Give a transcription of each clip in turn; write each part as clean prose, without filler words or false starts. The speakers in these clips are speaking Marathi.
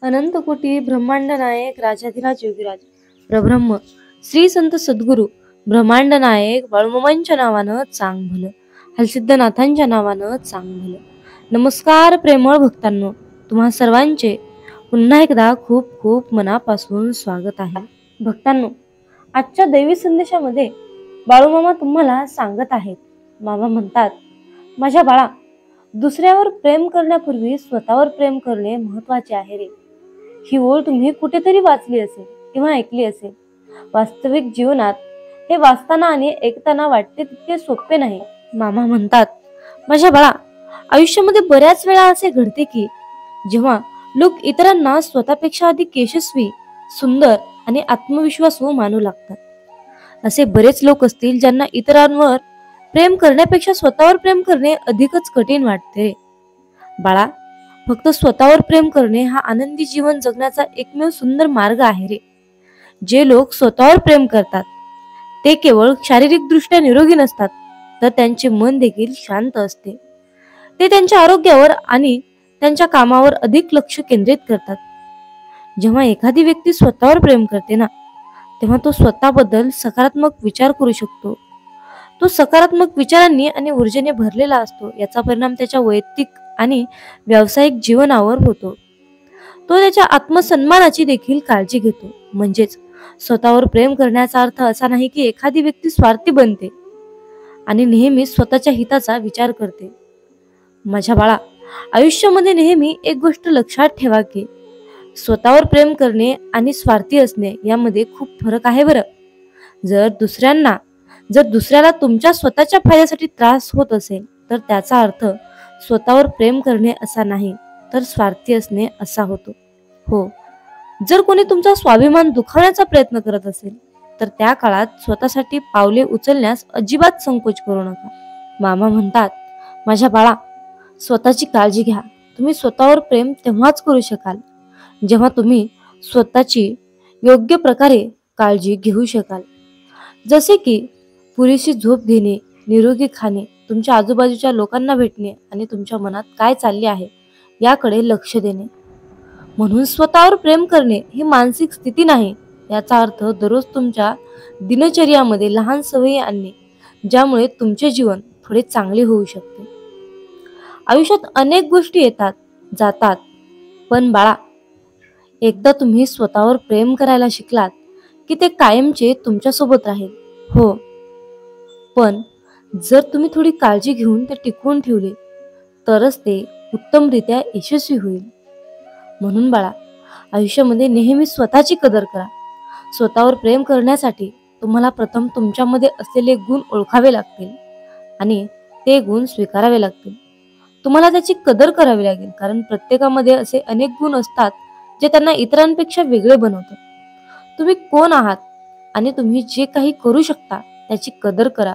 अनंत कोटी ब्रह्मांड नायक राजाधिराज योगीराज प्रब्रह्म श्री संत सद्गुरू ब्रह्मांड नायक बाळूमामांच्या नावानं चांग भलं, हलसिद्धनाथांच्या नावानं चांग भलं. नमस्कार प्रेमळ भक्तांनो, तुम्हा सर्वांचे पुन्हा एकदा खूप खूप मनापासून स्वागत आहे. भक्तांनो, आजच्या दैवी संदेशामध्ये बाळूमामा तुम्हाला सांगत आहेत. मामा म्हणतात, माझ्या बाळा, दुसऱ्यावर प्रेम करण्यापूर्वी स्वतःवर प्रेम करणे महत्वाचे आहे रे. ही ओळ तुम्ही कुठेतरी वाचली असेल किंवा ऐकली असेल. वास्तविक जीवनात हे वाचताना आणि ऐकताना वाटते तितके सोपे नाही. मामा म्हणतात, माझ्या बाळा, आयुष्यामध्ये बऱ्याच वेळा असे घडते की जेव्हा लोक इतरांना स्वतःपेक्षा अधिक यशस्वी, सुंदर आणि आत्मविश्वासू मानू लागतात. असे बरेच लोक असतील ज्यांना इतरांवर प्रेम करण्यापेक्षा स्वतःवर प्रेम करणे अधिकच कठीण वाटते. बाळा, फक्त स्वतःवर प्रेम करणे हा आनंदी जीवन जगण्याचा एकमेव सुंदर मार्ग आहे रे. जे लोक स्वतःवर प्रेम करतात ते केवळ शारीरिक दृष्ट्या निरोगी नसतात, तर त्यांचे मन देखील शांत असते. ते त्यांच्या आरोग्यावर आणि त्यांच्या कामावर अधिक लक्ष केंद्रित करतात. जेव्हा एखादी व्यक्ती स्वतःवर प्रेम करते ना, तेव्हा तो स्वतःबद्दल सकारात्मक विचार करू शकतो. तो सकारात्मक विचारांनी आणि ऊर्जेने भरलेला असतो. याचा परिणाम त्याच्या वैयक्तिक आणि व्यावसायिक जीवनावर होतो. तो त्याच्या आत्मसन्मानाची देखील काळजी घेतो. म्हणजेच स्वतःवर प्रेम करण्याचा अर्थ असा नाही की एखादी व्यक्ती स्वार्थी बनते आणि नेहमी स्वतःच्या हिताचा विचार करते. माझ्या बाळा, आयुष्यामध्ये नेहमी एक गोष्ट लक्षात ठेवा की स्वतःवर प्रेम करणे आणि स्वार्थी असणे यामध्ये खूप फरक आहे बरं. जर दुसऱ्याला तुमच्या स्वतःच्या फायद्यासाठी त्रास होत असेल तर त्याचा अर्थ स्वतःवर प्रेम करणे असा नाही, तर स्वार्थी असणे असा होतो. हो, जर कोणी तुमचा स्वाभिमान दुखावण्याचा प्रयत्न करत असेल तर त्या काळात स्वतःसाठी पावले उचलण्यास अजिबात संकोच करू नका. मामा म्हणतात, माझ्या बाळा, स्वतःची काळजी घ्या. तुम्ही स्वतःवर प्रेम तेव्हाच करू शकाल जेव्हा तुम्ही स्वतःची योग्य प्रकारे काळजी घेऊ शकाल. जसे की पुरेशी झोप घेणे, निरोगी खाणे, तुमच्या आजूबाजूच्या लोकांना भेटणे आणि तुमच्या मनात काय चालले आहे याकडे लक्ष देणे. म्हणून स्वतःवर प्रेम करणे ही मानसिक स्थिती नाही. याचा अर्थ दररोज तुमच्या दिनचर्यामध्ये लहान सवयी आणणे, ज्यामुळे तुमचे जीवन थोडे चांगले होऊ शकते. आयुष्यात अनेक गोष्टी येतात जातात, पण बाळा, एकदा तुम्ही स्वतःवर प्रेम करायला शिकलात की ते कायमचे तुमच्यासोबत राहील. हो, पण जर तुम्ही थोडी काळजी घेऊन ते टिकवून ठेवले तरच ते उत्तमरित्या यशस्वी होईल. म्हणून बाळा, आयुष्यामध्ये नेहमी स्वतःची कदर करा. स्वतःवर प्रेम करण्यासाठी तुम्हाला प्रथम तुमच्यामध्ये असलेले गुण ओळखावे लागतील आणि ते गुण स्वीकारावे लागतील. तुम्हाला त्याची कदर करावी लागेल, कारण प्रत्येकामध्ये असे अनेक गुण असतात जे त्यांना इतरांपेक्षा वेगळे बनवतात. तुम्ही कोण आहात आणि तुम्ही जे काही करू शकता त्याची कदर करा.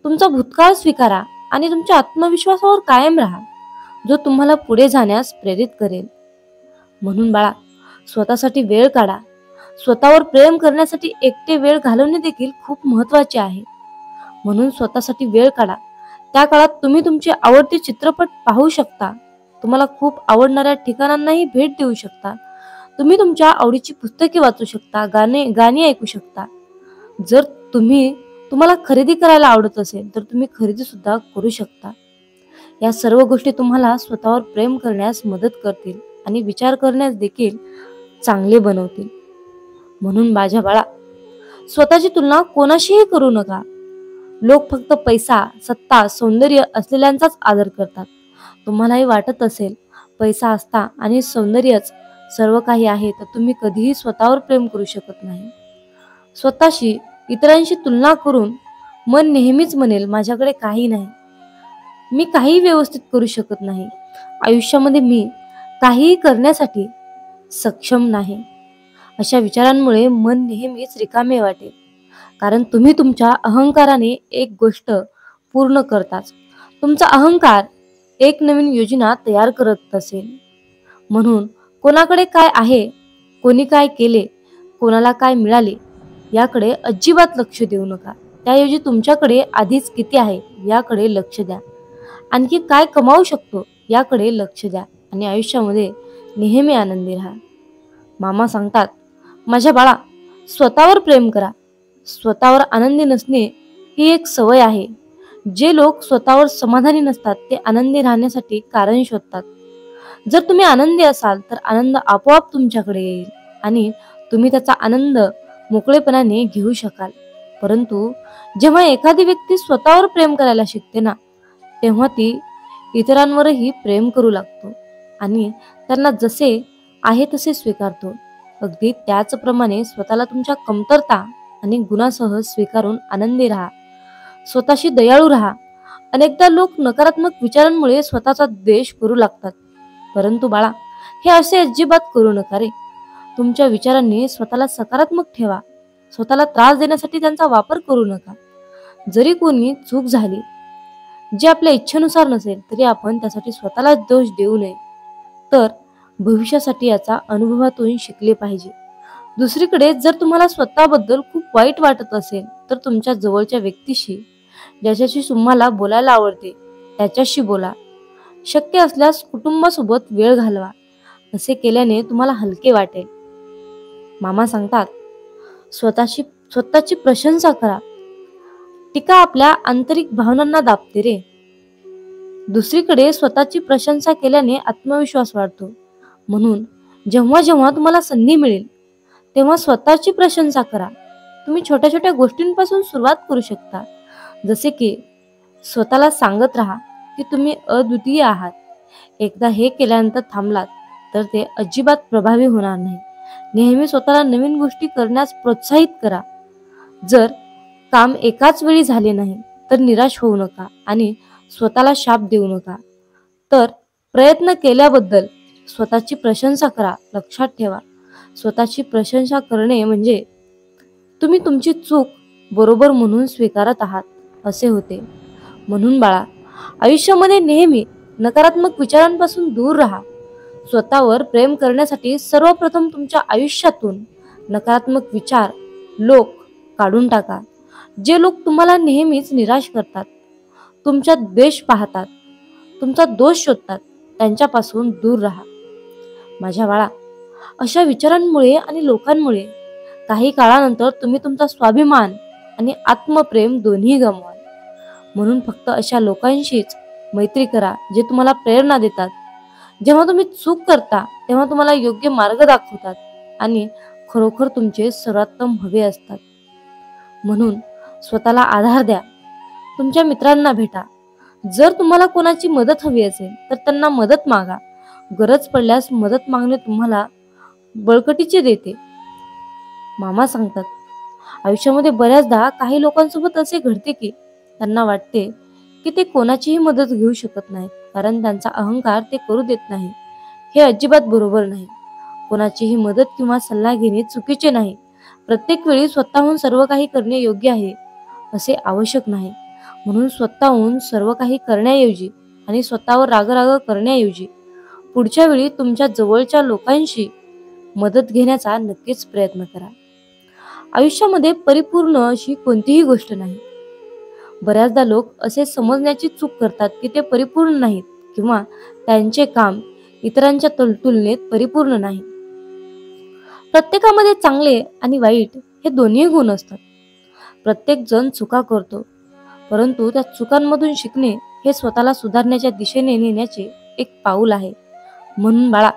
तुमचा भूतकाळ स्वीकारा आणि तुमच्या आत्मविश्वासावर कायम राहा, जो तुम्हाला पुढे जाण्यास प्रेरित करेल. म्हणून बाळा, स्वतःसाठी वेळ काढा. स्वतःवर प्रेम करण्यासाठी एकटे वेळ घालवणे देखील खूप महत्वाचे आहे. म्हणून स्वतःसाठी वेळ काढा. त्या काळात तुम्ही तुमचे आवडते चित्रपट पाहू शकता, तुम्हाला खूप आवडणाऱ्या ठिकाणांनाही भेट देऊ शकता, तुम्ही तुमच्या आवडीची पुस्तके वाचू शकता, गाणी ऐकू शकता. जर तुम्हाला खरेदी करायला आवडत असेल तर तुम्ही खरेदी सुद्धा करू शकता. या सर्व गोष्टी तुम्हाला स्वतःवर प्रेम करण्यास मदत करतील आणि विचार करण्यास देखील चांगले बनवतील. म्हणून माझ्या बाळा, स्वतःची तुलना कोणाशीही करू नका. लोक फक्त पैसा, सत्ता, सौंदर्य असलेल्यांचाच आदर करतात. तुम्हालाही वाटत असेल पैसा असता आणि सौंदर्यच सर्व काही आहे तर तुम्ही कधीही स्वतःवर प्रेम करू शकत नाही. स्वतःशी इतरांशी तुलना करून मन नेहमीच म्हणेल, माझ्याकडे काही नाही, मी काही व्यवस्थित करू शकत नाही, आयुष्यामध्ये मी काहीही करण्यासाठी सक्षम नाही. अशा विचारांमुळे मन नेहमीच रिकामे वाटेल, कारण तुम्ही तुमच्या अहंकाराने एक गोष्ट पूर्ण करताच. तुमचा अहंकार एक नवीन योजना तयार करत असेल. म्हणून कोणाकडे काय आहे, कोणी काय केले, कोणाला काय मिळाले याकडे अजिबात लक्ष देऊ नका. त्याऐवजी तुमच्याकडे आधीच किती आहे याकडे लक्ष द्या. आणखी काय कमावू शकतो याकडे लक्ष द्या आणि आयुष्यामध्ये नेहमी आनंदी राहा. मामा सांगतात, माझ्या बाळा, स्वतःवर प्रेम करा. स्वतःवर आनंदी नसणे ही एक सवय आहे. जे लोक स्वतःवर समाधानी नसतात ते आनंदी राहण्यासाठी कारण शोधतात. जर तुम्ही आनंदी असाल तर आनंद आपोआप तुमच्याकडे येईल आणि तुम्ही त्याचा आनंद मोकळेपणाने घेऊ शकाल. परंतु जेव्हा एखादी व्यक्ती स्वतःवर प्रेम करायला शिकते ना, तेव्हा ती इतरांवरही प्रेम करू लागतो आणि त्यांना जसे आहे तसे स्वीकारतो. अगदी त्याचप्रमाणे स्वतःला तुमच्या कमतरता आणि गुणासह स्वीकारून आनंदी राहा. स्वतःशी दयाळू राहा. अनेकदा लोक नकारात्मक विचारांमुळे स्वतःचा द्वेष करू लागतात. परंतु बाळा, हे असे अजिबात करू नका रे. तुमच्या विचारांनी स्वतःला सकारात्मक ठेवा. स्वतःला त्रास देण्यासाठी त्यांचा वापर करू नका. जरी कोणी चूक झाली जे आपल्या इच्छेनुसार नसेल तरी आपण त्यासाठी स्वतःला दोष देऊ नये. तर भविष्यासाठी याचा अनुभवातून शिकले पाहिजे. दुसरीकडे जर तुम्हाला स्वतःबद्दल खूप वाईट वाटत असेल तर तुमच्या जवळच्या व्यक्तीशी, ज्याच्याशी तुम्हाला बोलायला आवडते त्याच्याशी बोला. शक्य असल्यास कुटुंबासोबत वेळ घालवा. असे केल्याने तुम्हाला हलके वाटेल. मामा सांगतात, स्वतःची प्रशंसा करा. टीका आपल्या आंतरिक भावनांना दाबते रे. दुसरीकडे स्वतःची प्रशंसा केल्याने आत्मविश्वास वाढतो. म्हणून जेव्हा जेव्हा तुम्हाला संधी मिळेल तेव्हा स्वतःची प्रशंसा करा. तुम्ही छोट्या छोट्या गोष्टींपासून सुरुवात करू शकता. जसे की स्वतःला सांगत राहा की तुम्ही अद्वितीय आहात. एकदा हे केल्यानंतर थांबलात तर ते अजिबात प्रभावी होणार नाही. नेहमी स्वतःला नवीन गोष्टी करण्यास प्रोत्साहित करा. जर काम एकाच वेळी झाले नाही तर निराश होऊ नका आणि स्वतःला शाप देऊ नका. तर प्रयत्न केल्याबद्दल स्वतःची प्रशंसा करा. लक्षात ठेवा, स्वतःची प्रशंसा करणे म्हणजे तुम्ही तुमची चूक बरोबर म्हणून स्वीकारत आहात असे होते. म्हणून बाळा, आयुष्यामध्ये नेहमी नकारात्मक विचारांपासून दूर राहा. स्वतःवर प्रेम करण्यासाठी सर्वप्रथम तुमच्या आयुष्यातून नकारात्मक विचार, लोक काढून टाका. जे लोक तुम्हाला नेहमीच निराश करतात, तुमच्यात द्वेष पाहतात, तुमचा दोष शोधतात, त्यांच्यापासून दूर राहा. माझ्या बाळा, अशा विचारांमुळे आणि लोकांमुळे काही काळानंतर तुम्ही तुमचा स्वाभिमान आणि आत्मप्रेम दोन्ही गमवाल. म्हणून फक्त अशा लोकांशीच मैत्री करा जे तुम्हाला प्रेरणा देतात. जेव्हा तुम्ही चूक करता तेव्हा तुम्हाला योग्य मार्ग दाखवतात आणि खरोखर तुमचे सर्वोत्तम हवे असतात. म्हणून स्वतःला आधार द्या. तुमच्या मित्रांना भेटा. जर तुम्हाला कोणाची मदत हवी असेल तर त्यांना मदत मागा. गरज पडल्यास मदत मागणे तुम्हाला बळकटीचे देते. मामा सांगतात, आयुष्यामध्ये बऱ्याचदा काही लोकांसोबत असे घडते की त्यांना वाटते की ते कोणाचीही मदत घेऊ शकत नाहीत कारण त्यांचा अहंकार ते करू देत नाही. हे अजिबात बरोबर नाही. कोणाचीही मदत किंवा सल्ला घेणे चुकीचे नाही. प्रत्येक वेळी स्वतःहून सर्व काही करणे योग्य आहे असे आवश्यक नाही. म्हणून स्वतःहून सर्व काही करण्याऐवजी आणि स्वतःवर राग करण्याऐवजी पुढच्या वेळी तुमच्या जवळच्या लोकांशी मदत घेण्याचा नक्कीच प्रयत्न करा. आयुष्यामध्ये परिपूर्ण अशी कोणतीही गोष्ट नाही. बऱ्याचदा लोक असे समजण्याची चूक करतात की ते परिपूर्ण नाहीत किंवा त्यांचे काम इतरांच्या तुलनेत परिपूर्ण नाही. प्रत्येकामध्ये चांगले आणि वाईट हे दोन्ही गुण असतात. प्रत्येक जण चुका करतो, परंतु त्या चुकांमधून शिकणे हे स्वतःला सुधारण्याच्या दिशेने नेण्याचे एक पाऊल आहे. म्हणून बाळा,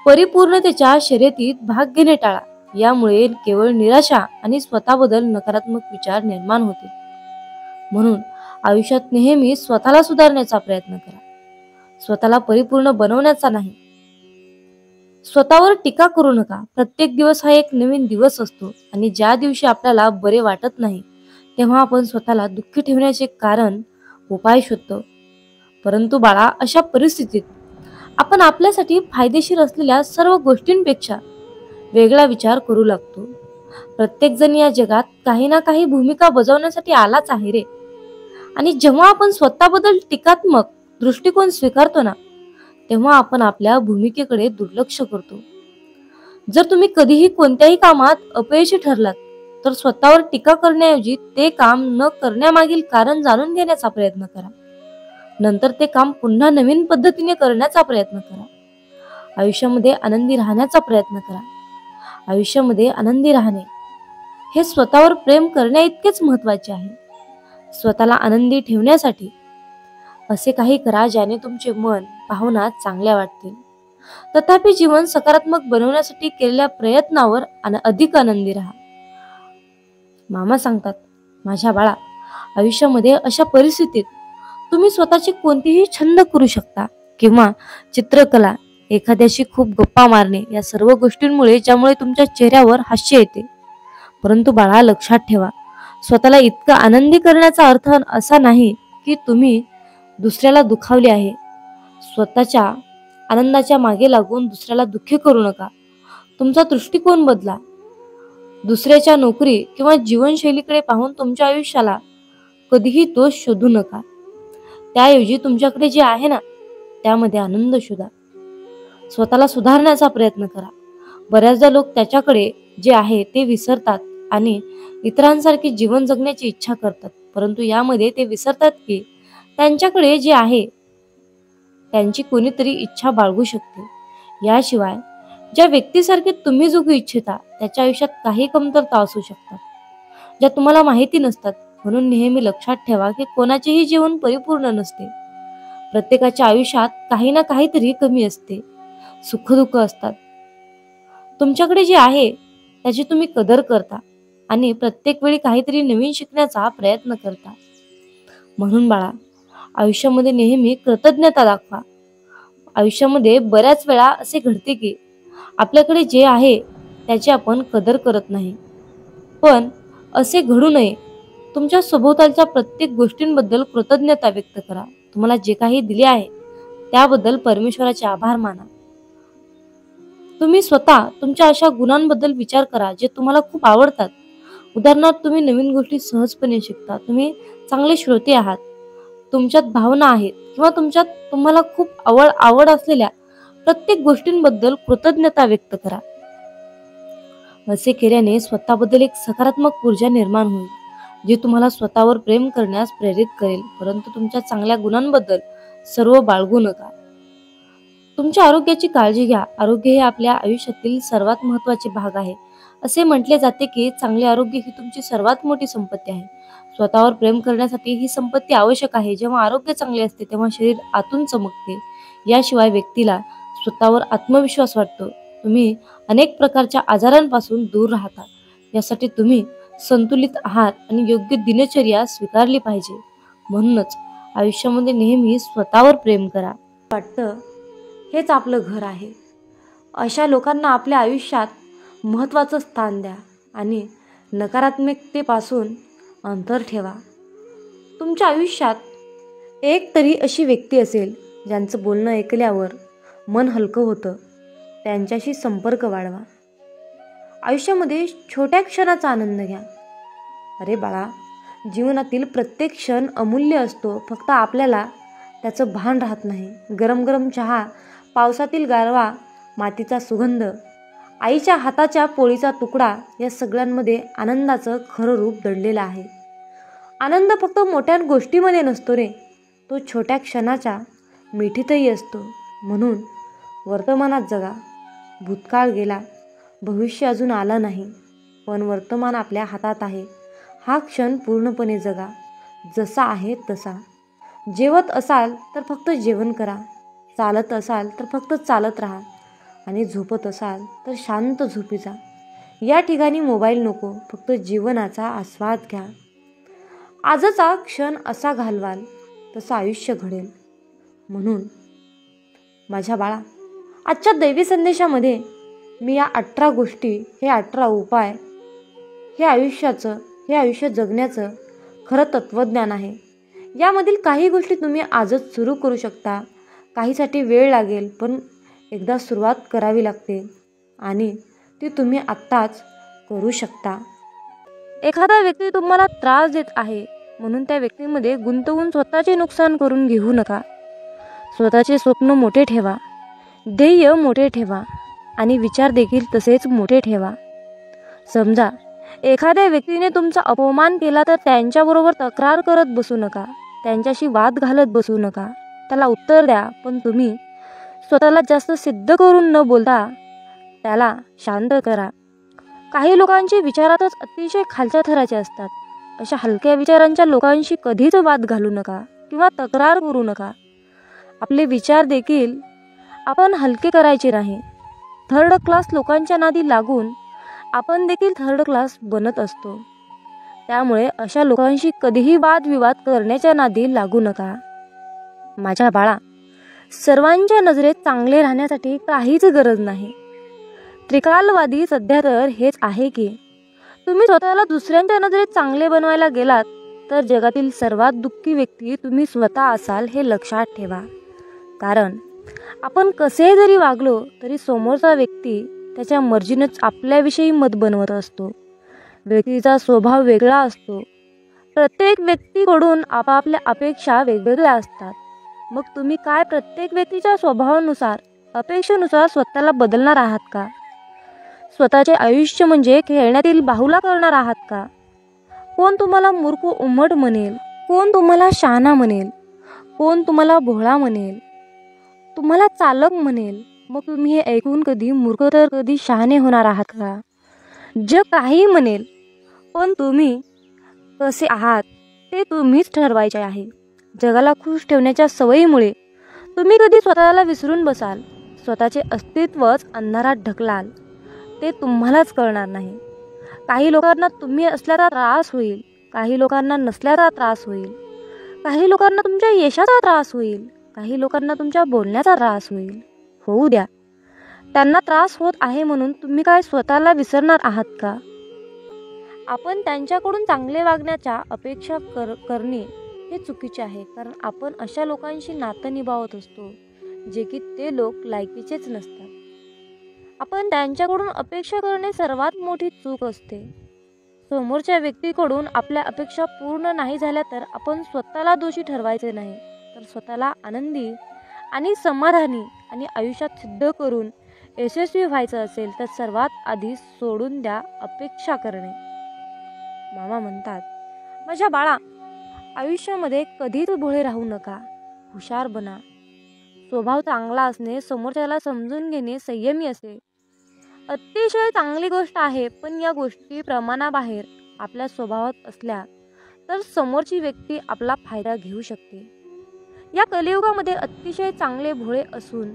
परिपूर्णतेच्या शर्यतीत भाग घेणे टाळा. यामुळे केवळ निराशा आणि स्वतःबद्दल नकारात्मक विचार निर्माण होतील. म्हणून आयुष्यात नेहमी स्वतःला सुधारण्याचा प्रयत्न करा, स्वतःला परिपूर्ण बनवण्याचा नाही. स्वतःवर टीका करू नका. प्रत्येक दिवस हा एक नवीन दिवस असतो आणि ज्या दिवशी आपल्याला बरे वाटत नाही तेव्हा आपण स्वतःला दुःखी ठेवण्याचे कारण, उपाय शोधतो. परंतु बाळा, अशा परिस्थितीत आपण आपल्यासाठी फायदेशीर असलेल्या सर्व गोष्टींपेक्षा वेगळा विचार करू लागतो. प्रत्येक जण या जगात काही ना काही भूमिका बजावण्यासाठी आलाच आहे रे. आणि जेव्हा आपण स्वतःबद्दल टीकात्मक दृष्टिकोन स्वीकारतो ना, तेव्हा आपण आपल्या भूमिकेकडे दुर्लक्ष करतो. जर तुम्ही कधीही कोणत्याही कामात अपयशी ठरलात तर स्वतःवर टीका करण्याऐवजी ते काम न करण्यामागील कारण जाणून घेण्याचा प्रयत्न करा. नंतर ते काम पुन्हा नवीन पद्धतीने करण्याचा प्रयत्न करा. आयुष्यामध्ये आनंदी राहण्याचा प्रयत्न करा. आयुष्यामध्ये आनंदी राहणे हे स्वतःवर प्रेम करण्या इतकेच महत्त्वाचे आहे. स्वतःला आनंदी ठेवण्यासाठी असे काही करा ज्याने तुमचे मन, भावना चांगल्या वाटतील. तथापि जीवन सकारात्मक बनवण्यासाठी केलेल्या प्रयत्नावर अधिक आनंदी राहा. मामा सांगतात, माझ्या बाळा, आयुष्यामध्ये अशा परिस्थितीत तुम्ही स्वतःचे कोणतेही छंद करू शकता किंवा चित्रकला, एखाद्याशी खूप गप्पा मारणे, या सर्व गोष्टींमुळे ज्यामुळे तुमच्या चेहऱ्यावर हास्य येते. परंतु बाळा, लक्षात ठेवा, स्वतःला इतका आनंदी करण्याचा अर्थ असा नाही की तुम्ही दुसऱ्याला दुखावले आहे. स्वतःच्या आनंदाच्या मागे लागून दुसऱ्याला दुःखी करू नका. तुमचा दृष्टिकोन बदला. दुसऱ्याच्या नोकरी किंवा जीवनशैलीकडे पाहून तुमच्या आयुष्याला कधीही दोष शोधू नका. त्याऐवजी तुमच्याकडे जे आहे ना, त्यामध्ये आनंद शोधा. स्वतःला सुधारण्याचा प्रयत्न करा. बऱ्याचदा लोक त्याच्याकडे जे आहे ते विसरतात आणि इतरांसारखे जीवन जगण्याची इच्छा करतात. परंतु यामध्ये ते विसरतात की त्यांच्याकडे जे आहे त्यांची कोणीतरी इच्छा बाळगू शकते. याशिवाय ज्या व्यक्तीसारखे तुम्ही जगू इच्छिता त्याच्या आयुष्यात काही कमतरता असू शकतात ज्या तुम्हाला माहिती नसतात. म्हणून नेहमी लक्षात ठेवा की कोणाचेही जीवन परिपूर्ण नसते. प्रत्येकाच्या आयुष्यात काही ना काहीतरी कमी असते. सुखदुःख असतात. तुमच्याकडे जे आहे त्याची तुम्ही कदर करता आणि प्रत्येक वेळी काहीतरी नवीन शिकण्याचा प्रयत्न करता. म्हणून बाळा, आयुष्यामध्ये नेहमी कृतज्ञता दाखवा. आयुष्यामध्ये बऱ्याच वेळा असे घडते की आपल्याकडे जे आहे त्याची आपण कदर करत नाही. पण असे घडू नये. तुमच्या सभोवतालच्या प्रत्येक गोष्टींबद्दल कृतज्ञता व्यक्त करा. तुम्हाला जे काही दिले आहे त्याबद्दल परमेश्वराचे आभार माना. तुम्ही स्वतः तुमच्या अशा गुणांबद्दल विचार करा जे तुम्हाला खूप आवडतात. उदाहरणार्थ, तुम्ही नवीन गोष्टी सहजपणे शिकता, तुम्ही चांगले श्रोते आहात, तुमच्यात भावना आहेत किंवा तुम्हाला खूप आवड असलेल्या प्रत्येक गोष्टींबद्दल कृतज्ञता व्यक्त करा. असे केल्याने स्वतःबद्दल एक सकारात्मक ऊर्जा निर्माण होईल जी तुम्हाला स्वतःवर प्रेम करण्यास प्रेरित करेल. परंतु तुमच्या चांगल्या गुणांबद्दल सर्व बाळगू नका. तुमच्या आरोग्याची काळजी घ्या. आरोग्य हे आपल्या आयुष्यातील सर्वात महत्त्वाचे भाग आहे. असे म्हटले जाते की चांगले आरोग्य ही तुमची सर्वात मोठी संपत्ती आहे. स्वतःवर प्रेम करण्यासाठी ही संपत्ती आवश्यक आहे. जेव्हा आरोग्य चांगले असते तेव्हा शरीर आतून चमकते. याशिवाय व्यक्तीला स्वतःवर आत्मविश्वास वाटतो. तुम्ही अनेक प्रकारच्या आजारांपासून दूर राहता. यासाठी तुम्ही संतुलित आहार आणि योग्य दिनचर्या स्वीकारली पाहिजे. म्हणूनच आयुष्यामध्ये नेहमी स्वतःवर प्रेम करा. वाटतं हेच आपलं घर आहे अशा लोकांना आपल्या आयुष्यात महत्त्वाचं स्थान द्या आणि नकारात्मकतेपासून अंतर ठेवा. तुमच्या आयुष्यात एक तरी अशी व्यक्ती असेल ज्यांचं बोलणं ऐकल्यावर मन हलकं होतं. त्यांच्याशी संपर्क वाढवा. आयुष्यामध्ये छोट्या क्षणाचा आनंद घ्या. अरे बाळा, जीवनातील प्रत्येक क्षण अमूल्य असतो. फक्त आपल्याला त्याचं भान राहत नाही. गरम गरम चहा, पावसातील गारवा, मातीचा सुगंध, आईच्या हाताच्या पोळीचा तुकडा, या सगळ्यांमध्ये आनंदाचं खरं रूप दडलेलं आहे. आनंद फक्त मोठ्या गोष्टीमध्ये नसतो रे, तो छोट्या क्षणाच्या मिठीतही असतो. म्हणून वर्तमानात जगा. भूतकाळ गेला, भविष्य अजून आलं नाही, पण वर्तमान आपल्या हातात आहे. हा क्षण पूर्णपणे जगा, जसा आहे तसा. जेवत असाल तर फक्त जेवण करा, चालत असाल तर फक्त चालत राहा आणि झोपत असाल तर शांत झोपी जा. या ठिकाणी मोबाईल नको, फक्त जीवनाचा आस्वाद घ्या. आजचा क्षण असा घालवाल तसं आयुष्य घडेल. म्हणून माझ्या बाळा, आजच्या दैवी संदेशामध्ये मी या 18 गोष्टी, हे 18 उपाय, हे आयुष्य जगण्याचं खरं तत्त्वज्ञान आहे. यामधील काही गोष्टी तुम्ही आजच सुरू करू शकता. काहीसाठी वेळ लागेल, पण एकदा सुरुवात करावी लागते आणि ती तुम्ही आत्ताच करू शकता. एखादा व्यक्ती तुम्हाला त्रास देत आहे म्हणून त्या व्यक्तीमध्ये गुंतवून स्वतःचे नुकसान करून घेऊ नका. स्वतःचे स्वप्न मोठे ठेवा, ध्येय मोठे ठेवा आणि विचार देखील तसेच मोठे ठेवा. समजा एखाद्या व्यक्तीने तुमचा अपमान केला तर त्यांच्याबरोबर तक्रार करत बसू नका, त्यांच्याशी वाद घालत बसू नका. त्याला उत्तर द्या, पण तुम्ही स्वतःला जास्त सिद्ध करून न बोलता त्याला शांत करा. काही लोकांचे विचारातच अतिशय खालच्या थराचे असतात. अशा हलक्या विचारांच्या लोकांशी कधीच वाद घालू नका किंवा तक्रार करू नका. आपले विचार देखील आपण हलके करायचे नाही. थर्ड क्लास लोकांच्या नादी लागून आपण देखील थर्ड क्लास बनत असतो. त्यामुळे अशा लोकांशी कधीही वादविवाद करण्याच्या नादी लागू नका. माझ्या बाळा, सर्वांच्या नजरेत चांगले राहण्यासाठी काहीच गरज नाही. त्रिकालवादी सध्या तर हेच आहे की तुम्ही स्वतःला दुसऱ्यांच्या नजरेत चांगले बनवायला गेलात तर जगातील सर्वात दुःखी व्यक्ती तुम्ही स्वतः असाल हे लक्षात ठेवा. कारण आपण कसे जरी वागलो तरी समोरचा व्यक्ती त्याच्या मर्जीनेच आपल्याविषयी मत बनवत असतो. व्यक्तीचा स्वभाव वेगळा असतो. प्रत्येक व्यक्तीकडून आपापल्या अपेक्षा वेगवेगळ्या असतात. मग तुम्ही काय प्रत्येक व्यक्तीच्या स्वभावानुसार अपेक्षेनुसार स्वतःला बदलणार आहात का? स्वतःचे आयुष्य म्हणजे खेळण्यातील बाहुला करणार आहात का? कोण तुम्हाला मूर्ख उद्धट म्हणेल, कोण तुम्हाला शहाणा म्हणेल, कोण तुम्हाला भोळा म्हणेल, तुम्हाला चालक म्हणेल. मग तुम्ही हे ऐकून कधी मूर्ख तर कधी शहाणे होणार आहात का? जग काही म्हणेल पण तुम्ही कसे आहात ते तुम्हीच ठरवायचे आहे. जगाला खुश ठेवण्याच्या सवयीमुळे तुम्ही कधी स्वतःला विसरून बसाल. स्वतःचे अस्तित्वच अंधारात ढकलाल. ते तुम्हालाच कळणार नाही. काही लोकांना तुम्ही असल्याचा त्रास होईल, काही लोकांना नसल्याचा त्रास होईल, काही लोकांना तुमच्या यशाचा त्रास होईल, काही लोकांना तुमच्या बोलण्याचा त्रास होईल. होऊ द्या. त्यांना त्रास होत आहे म्हणून तुम्ही काय स्वतःला विसरणार आहात का? आपण त्यांच्याकडून चांगले वागण्याच्या अपेक्षा करणे हे चुकीचे आहे. कारण आपण अशा लोकांशी नातं निभावत असतो जे की ते लोक लायकीचेच नसतात. आपण त्यांच्याकडून अपेक्षा करणे सर्वात मोठी चूक असते. समोरच्या व्यक्तीकडून आपल्या अपेक्षा पूर्ण नाही झाल्या तर आपण स्वतःला दोषी ठरवायचे नाही, तर स्वतःला आनंदी आणि समाधानी आणि आयुष्यात सिद्ध करून यशस्वी व्हायचं असेल तर सर्वात आधी सोडून द्या अपेक्षा करणे. मामा म्हणतात, माझ्या बाळा, आयुष्यामध्ये कधीच भोळे राहू नका. हुशार बना. स्वभाव चांगला असणे, समोरच्याला समजून घेणे, संयमी असे अतिशय चांगली गोष्ट आहे. पण या गोष्टी प्रमाणाबाहेर आपल्या स्वभावात असल्या तर समोरची व्यक्ती आपला फायदा घेऊ शकते. या कलियुगामध्ये अतिशय चांगले भोळे असून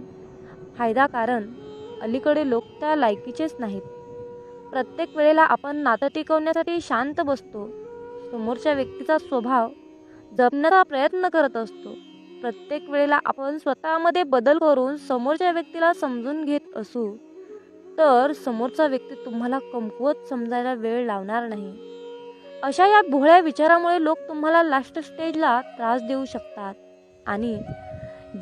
फायदा, कारण अलीकडे लोक त्या लायकीचेच नाहीत. प्रत्येक वेळेला आपण नातं टिकवण्यासाठी शांत बसतो. समोरच्या व्यक्तीचा स्वभाव जपण्याचा प्रयत्न करत असतो. प्रत्येक वेळेला आपण स्वतःमध्ये बदल करून समोरच्या व्यक्तीला समजून घेत असू तर समोरचा व्यक्ती तुम्हाला कमकुवत समजायला वेळ लावणार नाही. अशा या भोळ्या विचारामुळे लोक तुम्हाला लास्ट स्टेजला त्रास देऊ शकतात. आणि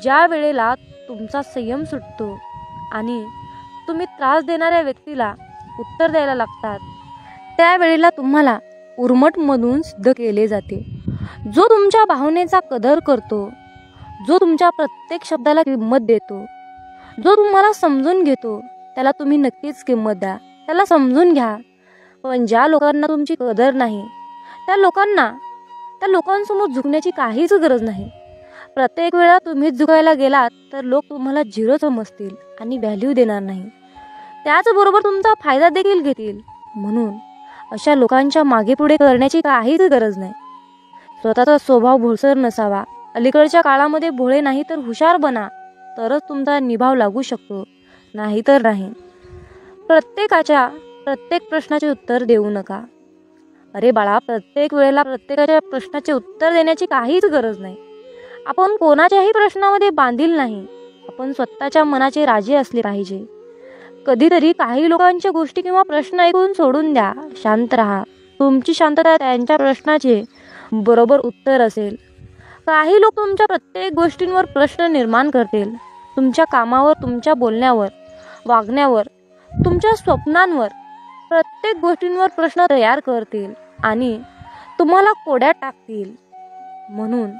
ज्या वेळेला तुमचा संयम सुटतो आणि तुम्ही त्रास देणाऱ्या व्यक्तीला उत्तर द्यायला लागतात त्यावेळेला तुम्हाला उर्मटमधून सिद्ध केले जाते. जो तुमच्या भावनेचा कदर करतो, जो तुमच्या प्रत्येक शब्दाला किंमत देतो, जो तुम्हाला समजून घेतो त्याला तुम्ही नक्कीच किंमत द्या, त्याला समजून घ्या. पण ज्या लोकांना तुमची कदर नाही त्या लोकांसमोर झुकण्याची काहीच गरज नाही. प्रत्येक वेळा तुम्हीच झुकायला गेलात तर लोक तुम्हाला झिरो समजतील आणि व्हॅल्यू देणार नाही. त्याचबरोबर तुमचा फायदा देखील घेतील. म्हणून अशा लोकांच्या मागे पुढे करण्याची काहीच गरज नाही. स्वतःचा स्वभाव भोळसर नसावा. अलीकडच्या काळामध्ये भोळे नाही तर हुशार बना, तरच तुमचा निभाव लागू शकतो, नाही तर नाही. प्रत्येकाच्या प्रत्येक प्रश्नाचे उत्तर देऊ नका. अरे बाळा, प्रत्येक वेळेला प्रत्येकाच्या प्रश्नाचे उत्तर देण्याची काहीच गरज नाही. आपण कोणाच्याही प्रश्नामध्ये बांधील नाही. आपण स्वतःच्या मनाचे राजे असले पाहिजे. कधीतरी काही लोकांच्या गोष्टी किंवा प्रश्न ऐकून सोडून द्या. शांत राहा. तुमची शांतता त्यांच्या प्रश्नाचे बरोबर उत्तर असेल. काही लोक तुमच्या प्रत्येक गोष्टींवर प्रश्न निर्माण करतील. तुमच्या कामावर, तुमच्या बोलण्यावर, वागण्यावर, तुमच्या स्वप्नांवर, प्रत्येक गोष्टींवर प्रश्न तयार करतील आणि तुम्हाला कोड्यात टाकतील. म्हणून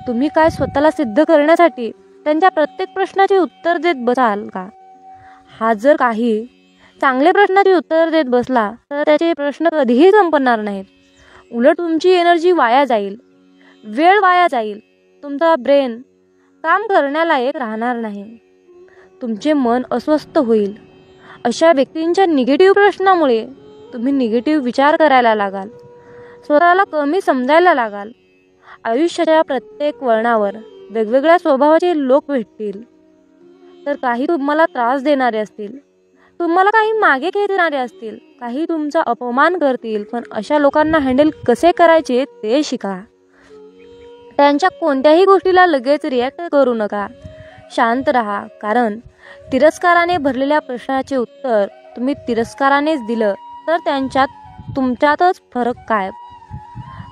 तुम्ही काय स्वतःला सिद्ध करण्यासाठी त्यांच्या प्रत्येक प्रश्नाचे उत्तर देत बसाल का? हा जर काही चांगले प्रश्नाचे उत्तर देत बसला तर त्याचे प्रश्न कधीही संपणार नाहीत. उलट तुमची एनर्जी वाया जाईल, वेळ वाया जाईल, तुमचा ब्रेन काम करण्यालायक राहणार नाही. तुमचे मन अस्वस्थ होईल. अशा व्यक्तींच्या निगेटिव्ह प्रश्नामुळे तुम्ही निगेटिव्ह विचार करायला लागाल, स्वतःला कमी समजायला लागाल. आयुष्याच्या प्रत्येक वळणावर वेगवेगळ्या स्वभावाचे लोक भेटतील. तर काही तुम्हाला त्रास देणारे असतील, तुम्हाला काही मागे खेचणारे असतील, काही तुमचा अपमान करतील. पण अशा लोकांना हँडल कसे करायचे ते शिका. त्यांच्या कोणत्याही गोष्टीला लगेच रिॲक्ट करू नका. शांत राहा. कारण तिरस्काराने भरलेल्या प्रश्नाचे उत्तर तुम्ही तिरस्कारानेच दिलं तर तुमच्यातच फरक काय.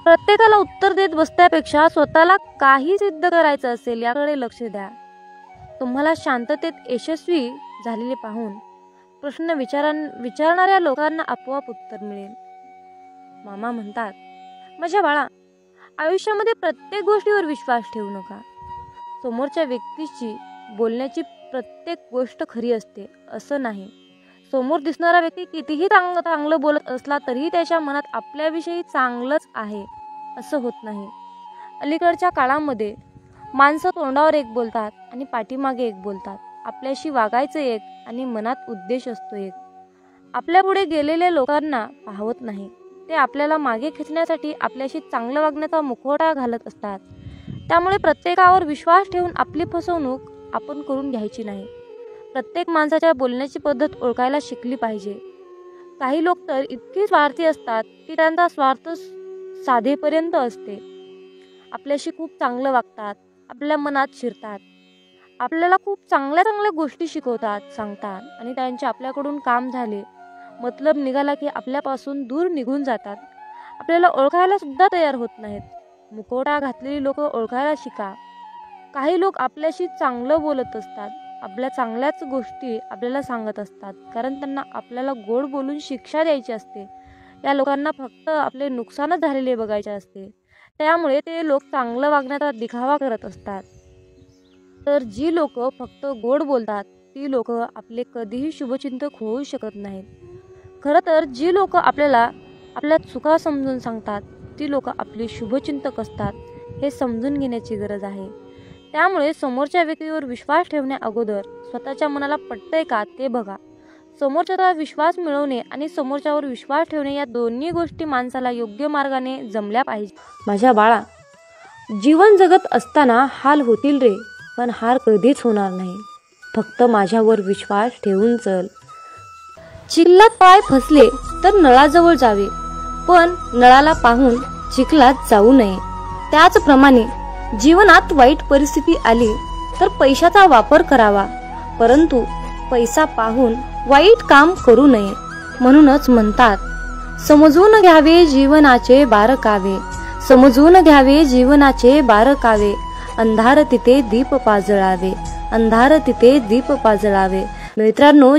प्रत्येकाला उत्तर देत बसण्यापेक्षा स्वतःला काही सिद्ध करायचं असेल याकडे लक्ष द्या. तुम्हाला शांततेत यशस्वी झालेले पाहून प्रश्न विचारणाऱ्या लोकांना आपोआप उत्तर मिळेल. मामा म्हणतात, माझ्या बाळा, आयुष्यामध्ये प्रत्येक गोष्टीवर विश्वास ठेवू नका. समोरच्या व्यक्तीची बोलण्याची प्रत्येक गोष्ट खरी असते असं नाही. समोर दिसणारा व्यक्ती कितीही चांगलं बोलत असला तरीही त्याच्या मनात आपल्याविषयी चांगलंच आहे असं होत नाही. अलीकडच्या काळामध्ये माणसं तोंडावर एक बोलतात आणि पाठीमागे एक बोलतात. आपल्याशी वागायचं एक आणि मनात उद्देश असतो एक. आपल्या पुढे गेलेल्या लोकांना पाहवत नाही. ते आपल्याला मागे खेचण्यासाठी आपल्याशी चांगलं वागण्याचा मुखवटा घालत असतात. त्यामुळे प्रत्येकावर विश्वास ठेवून आपली फसवणूक आपण करून घ्यायची नाही. प्रत्येक माणसाच्या बोलण्याची पद्धत ओळखायला शिकली पाहिजे. काही लोक तर इतके स्वार्थी असतात की त्यांचा स्वार्थ साधेपर्यंत असते. आपल्याशी खूप चांगलं वागतात, आपल्या मनात शिरतात, आपल्याला खूप चांगल्या गोष्टी शिकवतात, सांगतात आणि त्यांचे आपल्याकडून काम झाले, मतलब निघाला की आपल्यापासून दूर निघून जातात. आपल्याला ओळखायला सुद्धा तयार होत नाहीत. मुखवटा घातलेली लोक ओळखायला शिका. काही लोक आपल्याशी चांगलं बोलत असतात, आपल्या चांगल्याच गोष्टी आपल्याला सांगत असतात, कारण त्यांना आपल्याला गोड बोलून शिक्षा द्यायची असते. या लोकांना फक्त आपले नुकसानच झालेले बघायचे असते. त्यामुळे ते लोक चांगलं वागण्याचा दिखावा करत असतात. तर जी लोक फक्त गोड बोलतात ती लोक आपले कधीही शुभचिंतक होऊ शकत नाहीत. खरं तर जी लोक आपल्या चुका समजून सांगतात ती लोक आपले शुभचिंतक असतात हे समजून घेण्याची गरज आहे. त्यामुळे समोरच्या व्यक्तीवर विश्वास ठेवण्या अगोदर स्वतःच्या मनाला पटतंय का ते बघा. समोरच्याचा विश्वास मिळवणे आणि समोरच्यावर विश्वास ठेवणे या दोन्ही गोष्टी माणसाला योग्य मार्गाने जमल्या पाहिजे. माझ्या बाळा, जीवन जगत असताना हाल होतील रे, पण हार कधीच होणार नाही. फक्त माझ्यावर विश्वास ठेवून चल. चिखलात पाय फसले तर नळाजवळ जावे, पण नळाला पाहून चिखलात जाऊ नये. त्याचप्रमाणे जीवनात वाईट परिस्थिती आली तर पैशाचा वापर करावा, परंतु पैसा पाहून वाईट काम करू नये. म्हणूनच म्हणतात, समजून घ्यावे जीवनाचे बारकावे, समजून घ्यावे जीवनाचे बारकावे, अंधार तिथे दीप पाजळावे, अंधार तिथे दीप पाजळावे. मित्रांनो,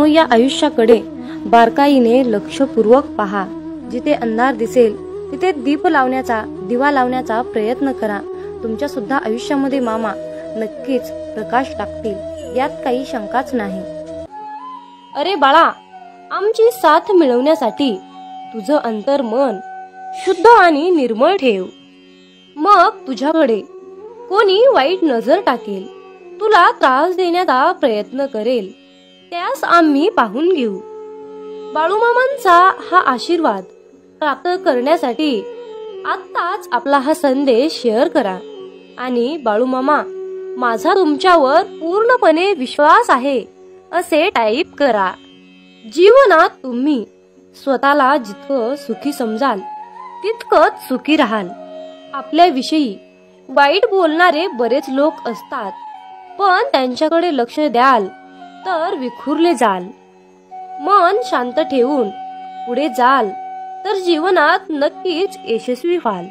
या आयुष्याकडे बारकाईने लक्षपूर्वक पहा. जिथे अंधार दिसेल तिथे दिवा लावण्याचा प्रयत्न करा. तुमच्या सुद्धा आयुष्यामध्ये मामा नक्कीच प्रकाश टाकतील, यात काही शंकाच नाही. अरे बाळा, आमची साथ मिळवण्यासाठी तुझं अंतर्मन शुद्ध आणि निर्मळ ठेव. मग तुझ्याकडे कोणी वाईट नजर टाकेल, तुला त्रास देण्याचा प्रयत्न करेल, त्यास आम्ही पाहून घेऊ. बाळूमामांचा हा आशीर्वाद प्राप्त करण्यासाठी आत्ताच आपला हा संदेश शेअर करा आणि बाळूमामा, माझा तुमच्यावर पूर्णपणे विश्वास आहे असे टाईप करा. जीवनात तुम्ही स्वतःला जितकं सुखी समजाल तितकंच सुखी राहाल. आपल्याविषयी वाईट बोलणारे बरेच लोक असतात, पण त्यांच्याकडे लक्ष द्याल तर विखुरले जाल. मन शांत ठेवून पुढे जाल तर जीवनात नक्कीच यशस्वी व्हाल.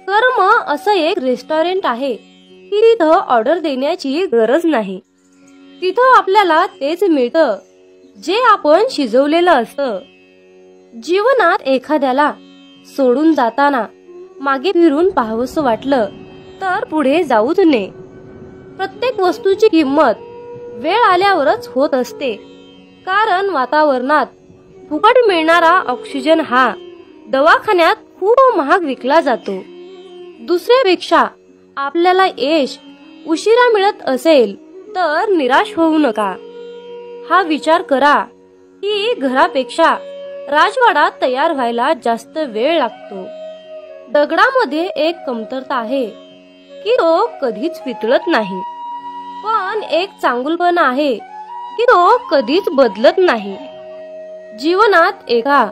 कर्म असं एक रेस्टॉरंट आहे की तिथं ऑर्डर देण्याची गरज नाही. तिथं आपल्याला तेच मिळतं जे आपण शिजवलेलं असतं. जीवनात एखाद्याला सोडून जाताना मागे फिरून पाहावंसं वाटलं तर पुढे जाऊच नये. प्रत्येक वस्तूची किंमत वेळ आल्यावरच होत असते, कारण वातावरणात फुकट मिळणारा ऑक्सिजन हा दवाखान्यात खूप महाग विकला जातो. दुसऱ्यापेक्षा आपल्याला यश उशिरा मिळत असेल तर निराश होऊ नका. हा विचार करा की घरापेक्षा राजवाडा तयार व्हायला जास्त वेळ लागतो. दगडामध्ये एक कमतरता आहे की तो कधीच वितळत नाही, पण एक चांगुलपणा आहे की तो कधीच बदलत नाही. जीवनात एका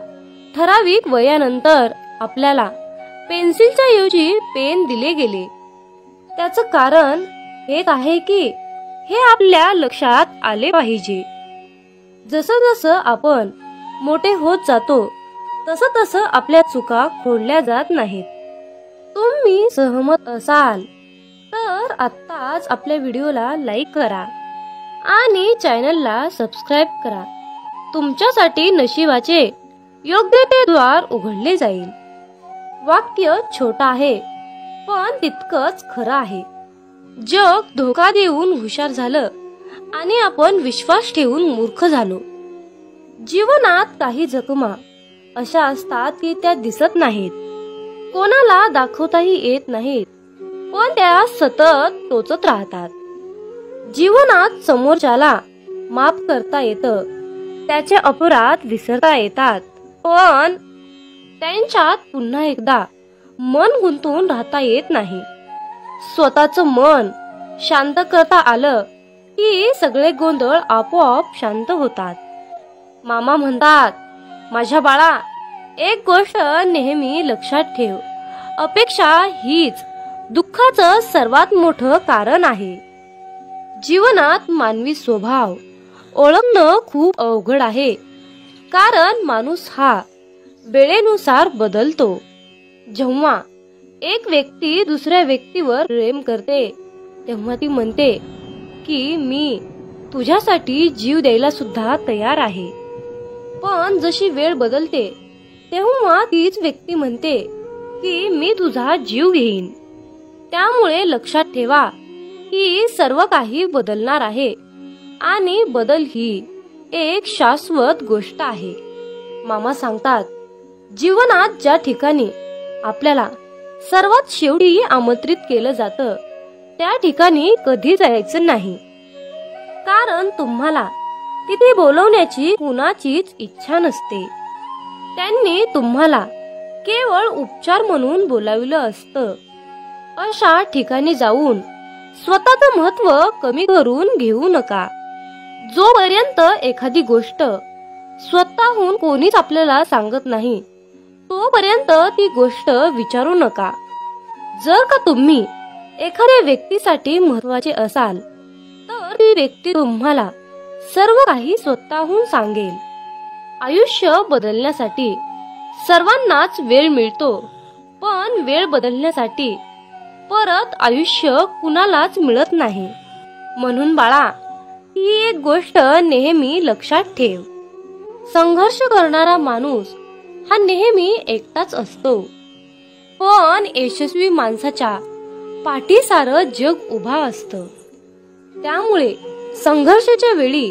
ठराविक वयानंतर आपल्याला पेन्सिलच्या ऐवजी पेन दिले गेले. त्याचं कारण हेच आहे की हे आपल्या लक्षात आले पाहिजे. जसं जसं आपण मोठे होत जातो तसं तसं आपल्या चुका खोडल्या जात नाहीत. तुम्ही सहमत असाल तर आत्ताच आपल्या व्हिडिओला लाईक करा आणि चॅनलला सबस्क्राईब करा. तुमच्यासाठी नशिबाचे योग्य ते द्वार उघडले जाईल. वाक्य छोटं आहे पण तितकंच खरं आहे. जग धोका देऊन हुशार झालं आणि आपण विश्वास ठेवून मूर्ख झालो. जीवनात काही जखमा अशा असतात की त्या दिसत नाहीत, कोणाला दाखवताही येत नाहीत, पण त्या सतत टोचत राहतात. जीवनात समोरच्याला माफ करता येतं, त्याचे अपराध विसरता येतात, पण त्यांच्यात पुन्हा एकदा मन गुंतून राहता येत नाही. स्वतःचं मन शांत करता आलं की सगळे गोंधळ आपोआप शांत होतात. मामा म्हणतात, माझ्या बाळा, एक गोष्ट नेहमी लक्षात ठेव, अपेक्षा हीच दुःखाचं सर्वात मोठं कारण आहे. जीवनात मानवी स्वभाव ओळखणं खूप अवघड आहे, कारण माणूस हा वेळेनुसार बदलतो. जेव्हा एक व्यक्ती दुसऱ्या व्यक्तीवर प्रेम करते तेव्हा ती म्हणते की मी तुझ्यासाठी जीव द्यायला सुद्धा तयार आहे. पण जशी वेळ बदलते तेव्हा तीच व्यक्ती म्हणते की मी तुझा जीव घेईन. त्यामुळे लक्षात ठेवा की सर्व काही बदलणार आहे आणि बदल ही एक शाश्वत गोष्ट आहे. मामा सांगतात, जीवनात ज्या ठिकाणी आपल्याला सर्वात शेवटी आमंत्रित केलं जातं त्या ठिकाणी कधी जायचं नाही, कारण तुम्हाला तिथे बोलवण्याची कुणाचीच इच्छा नसते. त्यांनी तुम्हाला केवळ उपचार म्हणून बोलाविलं असतं. अशा ठिकाणी जाऊन स्वतःचं महत्त्व कमी करून घेऊ नका. जोपर्यंत एखादी गोष्ट स्वतःहून कोणीच आपल्याला सांगत नाही तोपर्यंत ती गोष्ट विचारू नका. जर का तुम्ही एखाद्या व्यक्तीसाठी महत्त्वाचे असाल तर ती व्यक्ती तुम्हाला सर्व काही स्वतःहून सांगेल. आयुष्य बदलण्यासाठी सर्वांनाच वेळ मिळतो, पण वेळ बदलण्यासाठी परत आयुष्य कुणालाच मिळत नाही. म्हणून बाळा, ही एक गोष्ट नेहमी लक्षात ठेव, संघर्ष करणारा माणूस हा नेहमी एकटाच असतो, पण यशस्वी माणसाच्या पाठी सारं जग उभा असतं. त्यामुळे संघर्षाच्या वेळी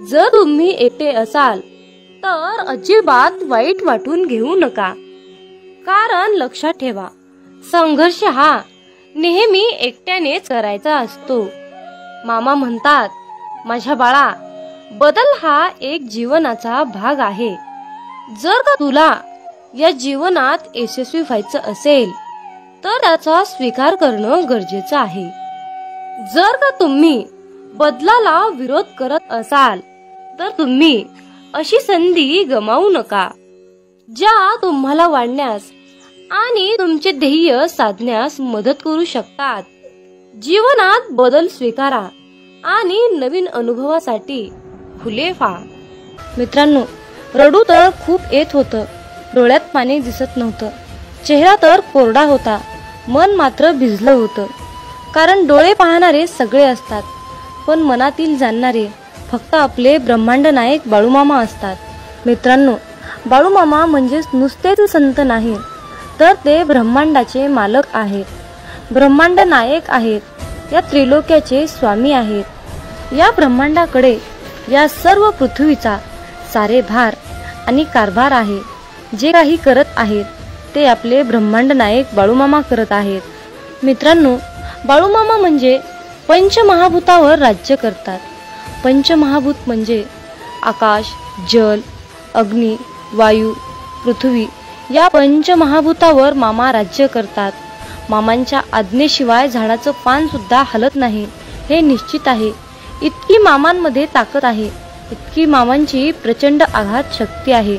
जर तुम्ही एकटे असाल तर अजिबात वाईट वाटून घेऊ नका, कारण लक्षात ठेवा, संघर्ष हा नेहमी एकट्यानेच करायचा असतो. मामा म्हणतात, माझ्या बाळा, बदल हा एक जीवनाचा भाग आहे. जर का तुला या जीवनात यशस्वी व्हायचं असेल तर त्याचा स्वीकार करणं गरजेचं आहे. जर का तुम्ही बदलाला विरोध करत असाल तर तुम्ही अशी संधी गमावू नका, ज्या तुम्हाला वाढण्यास आणि तुमचे ध्येय साधण्यास मदत करू शकतात. जीवनात बदल स्वीकारा आणि नवीन अनुभवासाठी खुले व्हा. मित्रांनो, रडू तर खूप येत होतं, डोळ्यात पाणी दिसत नव्हतं, चेहरा तर कोरडा होता, मन मात्र भिजलं होतं. कारण डोळे पाहणारे सगळे असतात, पण मनातील जाणणारे फक्त आपले ब्रह्मांड नायक बाळूमामा असतात. मित्रांनो, बाळूमामा म्हणजेच नुसतेच संत नाही, तर ते ब्रह्मांडाचे मालक आहेत, ब्रह्मांड नायक आहेत, या त्रिलोक्याचे स्वामी आहेत. या ब्रह्मांडाकडे या सर्व पृथ्वीचा सारे भार आणि कारभार आहे. जे काही करत आहेत ते आपले ब्रह्मांड नायक बाळूमामा करत आहेत. मित्रांनो, बाळूमामा म्हणजे पंचमहाभूतावर राज्य करतात. पंचमहाभूत म्हणजे आकाश, जल, अग्नी, वायू, पृथ्वी या पंचमहाभूतावर मामा राज्य करतात. मामांच्या आज्ञेशिवाय झाडाचं पान सुद्धा हलत नाही हे निश्चित आहे. इतकी मामांमध्ये ताकद आहे, इतकी मामांची प्रचंड आघात शक्ती आहे.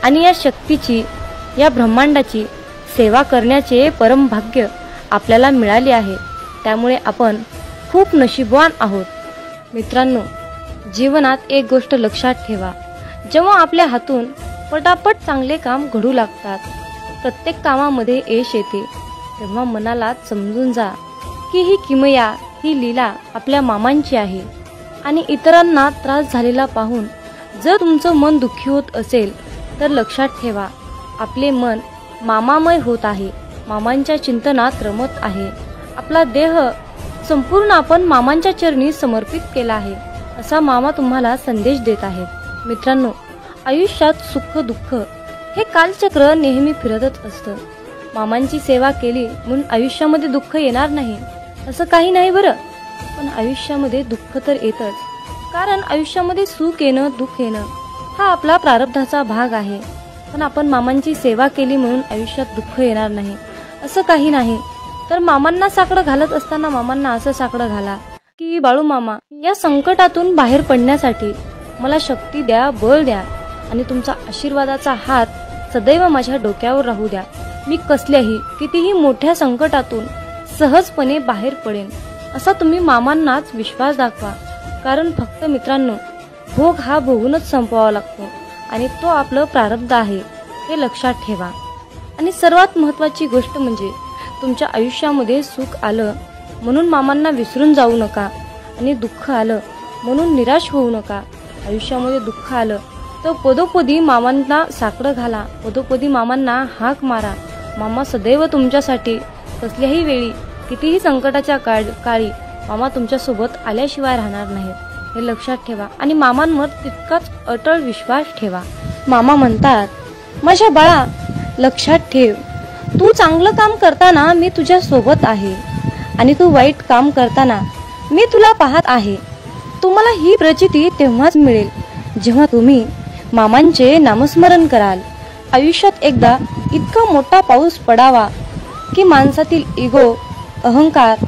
आणि या शक्तीची, या ब्रह्मांडाची सेवा करण्याचे परम भाग्य आपल्याला मिळाले आहे. त्यामुळे आपण खूप नशीबवान आहोत. मित्रांनो, जीवनात एक गोष्ट लक्षात ठेवा. जेव्हा आपल्या हातून पटापट चांगले काम घडू लागतात, प्रत्येक कामामध्ये यश येते, तेव्हा मनाला समजून जा की ही किमया, ही लीला आपल्या मामांची आहे. आणि इतरांना त्रास झालेला पाहून जर तुमचं मन दुःखी होत असेल तर लक्षात ठेवा, आपले मन मामामय होत आहे, मामांच्या चिंतनात रमत आहे. आपला देह संपूर्ण आपण मामांच्या चरणी समर्पित केला आहे, असा मामा तुम्हाला संदेश देत आहेत. मित्रांनो, आयुष्यात सुख दुःख हे कालचक्र नेहमी फिरतच असतं. मामांची सेवा केली म्हणून आयुष्यामध्ये दुःख येणार नाही असं काही नाही बरं. पण आयुष्यामध्ये दुःख तर येतच, कारण आयुष्यामध्ये सुख येणं, दुःख येणं हा आपला प्रारब्धाचा भाग आहे. पण आपण मामांची सेवा केली म्हणून आयुष्यात दुःख येणार नाही असं काही नाही. तर मामांना साकडं घालत असताना मामांना असं साकडं घाला की बाळू मामा, या संकटातून बाहेर पडण्यासाठी मला शक्ती द्या, बळ द्या आणि तुमचा आशीर्वादाचा हात सदैव माझ्या डोक्यावर राहू द्या. मी कसल्याही कितीही मोठ्या संकटातून सहजपणे बाहेर पडेन असा तुम्ही मामांनाच विश्वास दाखवा. कारण फक्त मित्रांनो, भोग हा भोगूनच संपवावा लागतो आणि तो आपलं प्रारब्ध आहे हे लक्षात ठेवा. आणि सर्वात महत्त्वाची गोष्ट म्हणजे तुमच्या आयुष्यामध्ये सुख आलं म्हणून मामांना विसरून जाऊ नका आणि दुःख आलं म्हणून निराश होऊ नका. आयुष्यामध्ये दुःख आलं तर पदोपदी मामांना साकडं घाला, पदोपदी मामांना हाक मारा. मामा सदैव तुमच्यासाठी कसल्याही वेळी, कितीही संकटाच्या काळी मामा तुमच्यासोबत आल्याशिवाय राहणार नाहीत हे लक्षात ठेवा. आणि मामांवर तितकाच अटळ विश्वास ठेवा. मामा म्हणतात, माझ्या बाळा लक्षात ठेव, तू चांगलं काम करताना मी तुझ्या सोबत आहे आणि तू वाईट काम करताना मी तुला पाहत आहे. तुम्हाला ही प्रचिती तेव्हाच मिळेल जेव्हा तुम्ही मामांचे नामस्मरण कराल. आयुष्यात एकदा इतका मोठा पाऊस पडावा की माणसातील इगो, अहंकार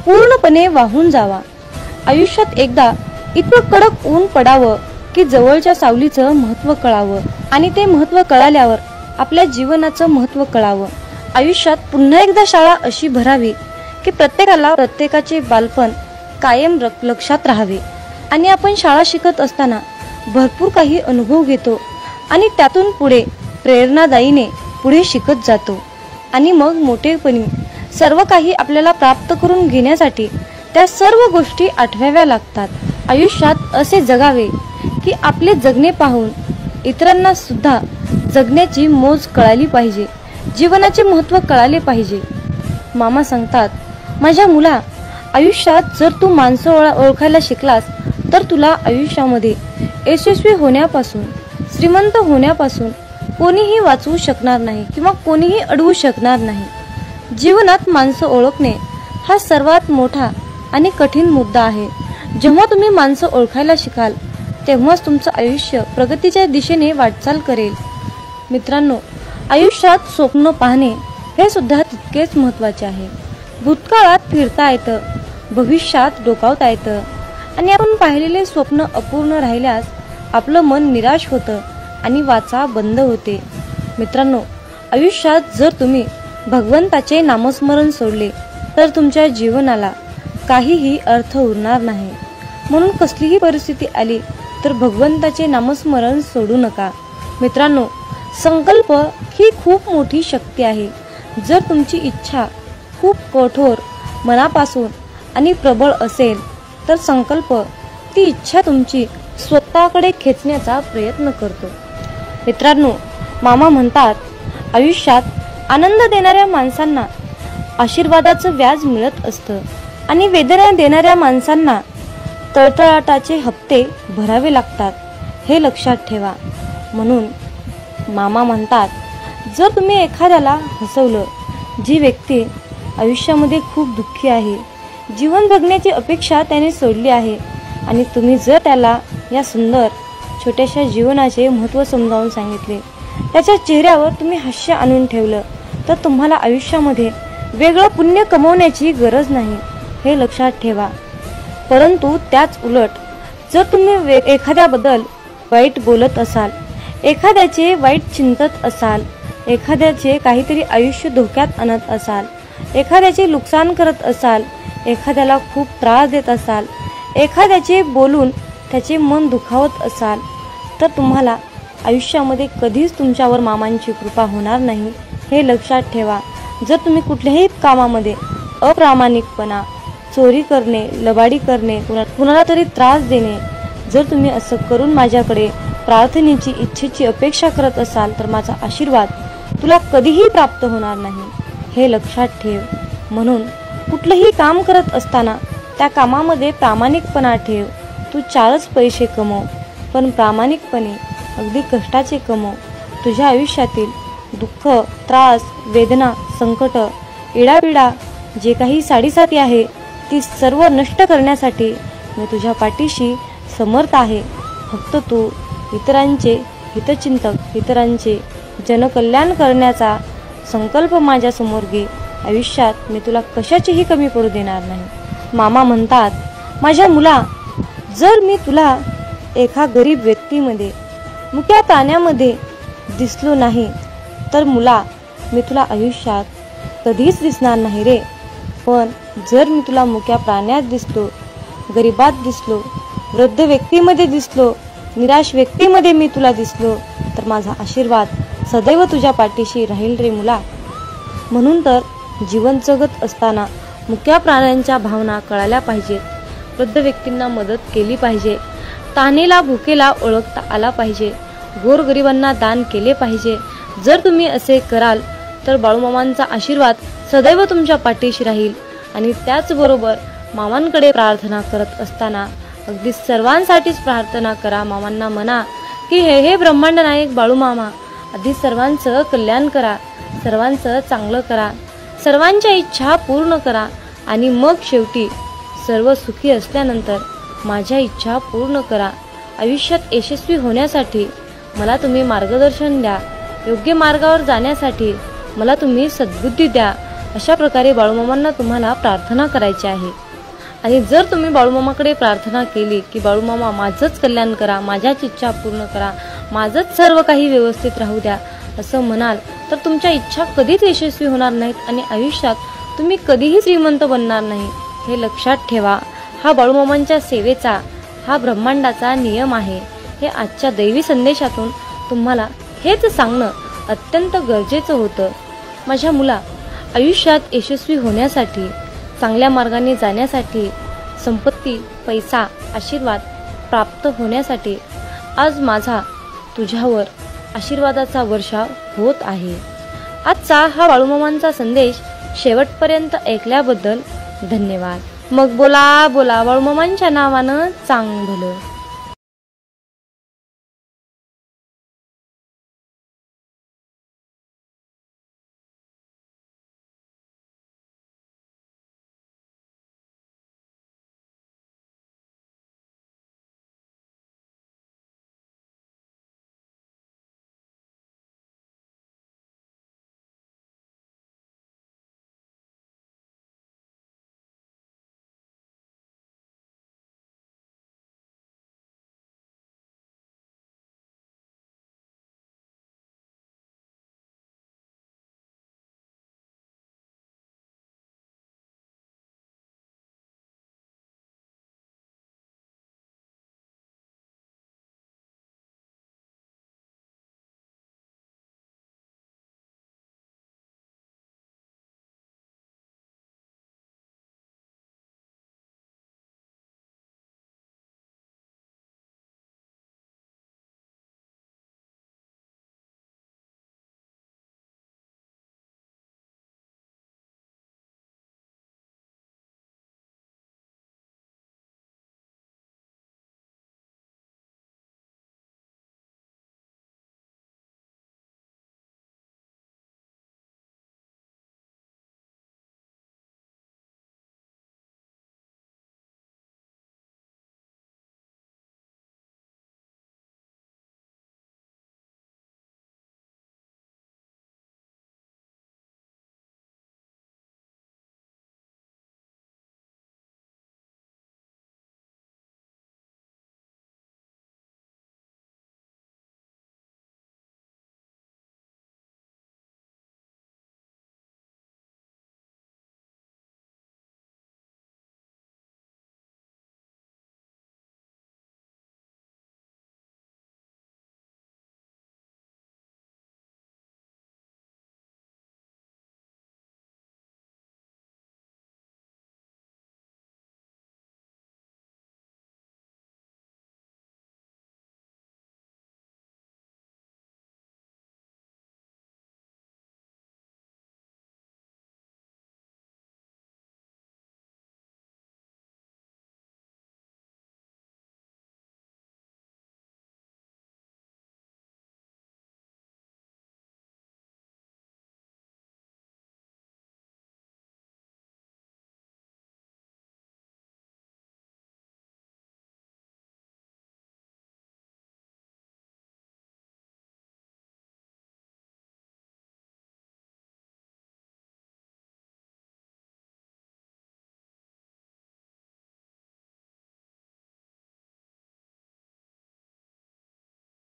पूर्णपणे वाहून जावा. आयुष्यात एकदा इतकं कडक ऊन पडावं की जवळच्या सावलीचं महत्त्व कळावं आणि ते महत्त्व कळाल्यावर आपल्या जीवनाचं महत्त्व कळावं. आयुष्यात पुन्हा एकदा शाळा अशी भरावी की प्रत्येकाला प्रत्येकाचे बालपण कायम लक्षात राहावे. आणि आपण शाळा शिकत असताना भरपूर काही अनुभव घेतो आणि त्यातून पुढे प्रेरणादायीने पुढे शिकत जातो. आणि मग मोठेपणी सर्व काही आपल्याला प्राप्त करून घेण्यासाठी त्या सर्व गोष्टी आठवाव्या लागतात. आयुष्यात असे जगावे की आपले जगणे पाहून इतरांना सुद्धा जगण्याची मोज कळाली पाहिजे, जीवनाचे महत्त्व कळाले पाहिजे. मामा सांगतात, माझ्या मुला, आयुष्यात जर तू माणसं ओळखायला शिकलास तर तुला आयुष्यामध्ये यशस्वी होण्यापासून, श्रीमंत होण्यापासून कोणीही वाचवू शकणार नाही किंवा कोणीही अडवू शकणार नाही. जीवनात माणसं ओळखणे हा सर्वात मोठा आणि कठीण मुद्दा आहे. जेव्हा तुम्ही माणसं ओळखायला शिकाल तेव्हाच तुमचं आयुष्य प्रगतीच्या दिशेने वाटचाल करेल. मित्रांनो, आयुष्यात स्वप्न पाहणे हे सुद्धा तितकेच महत्त्वाचे आहे. भूतकाळात फिरता येतं, भविष्यात डोकावता येतं आणि आपण पाहिलेले स्वप्न अपूर्ण राहिल्यास आपलं मन निराश होतं आणि वाचा बंद होते. मित्रांनो, आयुष्यात जर तुम्ही भगवंताचे नामस्मरण सोडले तर तुमच्या जीवनाला काहीही अर्थ उरणार नाही. म्हणून कसलीही परिस्थिती आली तर भगवंताचे नामस्मरण सोडू नका. मित्रांनो, संकल्प ही खूप मोठी शक्ती आहे. जर तुमची इच्छा खूप कठोर, मनापासून आणि प्रबळ असेल तर संकल्प ती इच्छा तुमची स्वतःकडे खेचण्याचा प्रयत्न करतो. मित्रांनो, मामा म्हणतात, आयुष्यात आनंद देणाऱ्या माणसांना आशीर्वादाचं व्याज मिळत असतं आणि वेदना देणाऱ्या माणसांना तळतळाटाचे हप्ते भरावे लागतात हे लक्षात ठेवा. म्हणून मामा म्हणतात, जर तुम्ही एखाद्याला हसवलं, जी व्यक्ती आयुष्यामध्ये खूप दुःखी आहे, जीवन जगण्याची अपेक्षा त्याने सोडली आहे आणि तुम्ही जर त्याला या सुंदर छोट्याशा जीवनाचे महत्त्व समजावून सांगितले, त्याच्या चेहऱ्यावर तुम्ही हास्य आणून ठेवलं, तर तुम्हाला आयुष्यामध्ये वेगळं पुण्य कमवण्याची गरज नाही, हे लक्षात ठेवा. परंतु त्याच उलट जर तुम्ही एखाद्याबद्दल वाईट बोलत असाल, एखाद्याचे वाईट चिंतत असाल, एखाद्याचे काहीतरी आयुष्य धोक्यात आणत असाल, एखाद्याचे नुकसान करत असाल, एखाद्याला खूप त्रास देत असाल, एखाद्याचे बोलून त्याचे मन दुखावत असाल, तर तुम्हाला आयुष्यामध्ये कधीच तुमच्यावर मामांची कृपा होणार नाही, हे लक्षात ठेवा. जर तुम्ही कुठल्याही कामामध्ये अप्रामाणिकपणा, चोरी करणे, लबाडी करणे, कुणाला तरी त्रास देणे, जर तुम्ही असं करून माझ्याकडे प्रार्थनेची इच्छेची अपेक्षा करत असाल, तर माझा आशीर्वाद तुला कधीही प्राप्त होणार नाही, हे लक्षात ठेव. म्हणून कुठलंही काम करत असताना त्या कामामध्ये प्रामाणिकपणा ठेव. तू 4च पैसे कमव, पण प्रामाणिकपणे अगदी कष्टाचे कमव. तुझ्या आयुष्यातील दुःख, त्रास, वेदना, संकट, इडापिडा जे काही साडीसाती आहे, ती सर्व नष्ट करण्यासाठी मी तुझ्या पाठीशी समर्थ आहे. फक्त तू इतरांचे हितचिंतक, इतरांचे जनकल्याण करण्याचा संकल्प माझ्यासमोर घे. आयुष्यात मी तुला कशाचीही कमी पडू देणार नाही. मामा म्हणतात, माझ्या मुला, जर मी तुला एका गरीब व्यक्तीमध्ये, मुक्या प्राण्यामध्ये दिसलो नाही, तर मुला मी तुला आयुष्यात कधीच दिसणार नाही रे. पण जर मी तुला मुक्या प्राण्यात दिसलो, गरिबात दिसलो, वृद्ध व्यक्तीमध्ये दिसलो, निराश व्यक्तीमध्ये मी तुला दिसलो, तर माझा आशीर्वाद सदैव तुझ्या पाठीशी राहील रे मुला. म्हणून तर जीवन जगत असताना मुक्या प्राण्यांच्या भावना कळाल्या पाहिजेत. वृद्ध व्यक्तींना मदत केली पाहिजे, तानेला भुकेला ओळखता आला पाहिजे, गोरगरिबांना दान केले पाहिजे. जर तुम्ही असे कराल तर बाळूमामांचा आशीर्वाद सदैव तुमच्या पाठीशी राहील. आणि त्याचबरोबर मामांकडे प्रार्थना करत असताना अगदी सर्वांसाठीच प्रार्थना करा. मामांना म्हणा की हे ब्रह्मांड नायक बाळूमामा, आधी सर्वांचं कल्याण करा, सर्वांचं चांगलं करा, सर्वांच्या इच्छा पूर्ण करा आणि मग शेवटी सर्व सुखी असल्यानंतर माझ्या इच्छा पूर्ण करा. आयुष्यात यशस्वी होण्यासाठी मला तुम्ही मार्गदर्शन द्या, योग्य मार्गावर जाण्यासाठी मला तुम्ही सद्बुद्धी द्या. अशा प्रकारे बाळूमामांना तुम्हाला प्रार्थना करायची आहे. आणि जर तुम्ही बाळूमामाकडे प्रार्थना केली की बाळूमामा माझंच कल्याण करा, माझ्याच इच्छा पूर्ण करा, माझंच सर्व काही व्यवस्थित राहू द्या, असं म्हणाल तर तुमच्या इच्छा कधीच यशस्वी होणार नाहीत आणि आयुष्यात तुम्ही कधीही श्रीमंत बनणार नाही, हे लक्षात ठेवा. हा बाळूमामांच्या सेवेचा, हा ब्रह्मांडाचा नियम आहे. हे आजच्या दैवी संदेशातून तुम्हाला हेच सांगणं अत्यंत गरजेचं होतं. माझ्या मुला, आयुष्यात यशस्वी होण्यासाठी, चांगल्या मार्गाने जाण्यासाठी, संपत्ती, पैसा, आशीर्वाद प्राप्त होण्यासाठी आज माझा तुझ्यावर आशीर्वादाचा वर्षाव होत आहे. आजचा हा बाळूमामांचा संदेश शेवटपर्यंत ऐकल्याबद्दल धन्यवाद. मग बोला बोला बाळूमामांच्या नावानं चांग भलं.